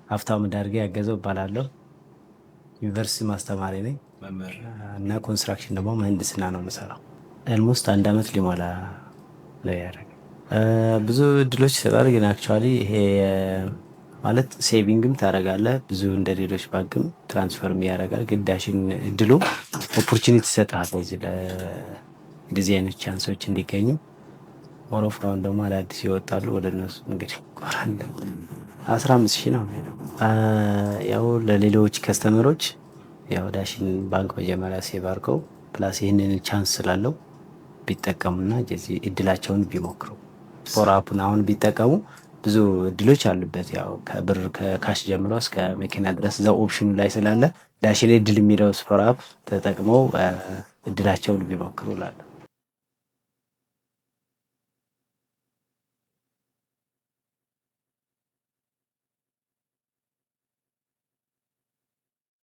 ሀብታሙ ዳርጌ ያገዘው እባላለሁ። ዩኒቨርሲቲ ማስተማሪ ነኝ እና ኮንስትራክሽን ደግሞ ምህንድስና ነው የምሰራው። ኦልሞስት 1 ዓመት ሊሞላ ነው ያደረገ። ብዙ እድሎች ይሰጣል፣ ግን አክቹዋሊ ይሄ ማለት ሴቪንግም ታደርጋለህ ብዙ እንደ ሌሎች ባንክም ትራንስፈርም ያደርጋል። ግን ዳሽን እድሉ ኦፖርቹኒቲ ይሰጣል እንደዚህ አይነት ቻንሶች እንዲገኙ። ሞሮፍ አሁን ደግሞ አዳዲስ ይወጣሉ ወደ እነሱ እንግዲህ 15,000 ነው የሚለው። ያው ለሌሎች ከስተመሮች ያው ዳሽን ባንክ መጀመሪያ ሴቭ አድርገው ፕላስ ይህንን ቻንስ ስላለው ቢጠቀሙና እንደዚህ እድላቸውን ቢሞክሩ ስፖር አፑን አሁን ቢጠቀሙ ብዙ እድሎች አሉበት። ያው ከብር ከካሽ ጀምሮ እስከ መኪና ድረስ እዛው ኦፕሽኑ ላይ ስላለ ዳሽን እድል የሚለው ስፖር አፕ ተጠቅመው እድላቸውን ቢሞክሩ እላለሁ።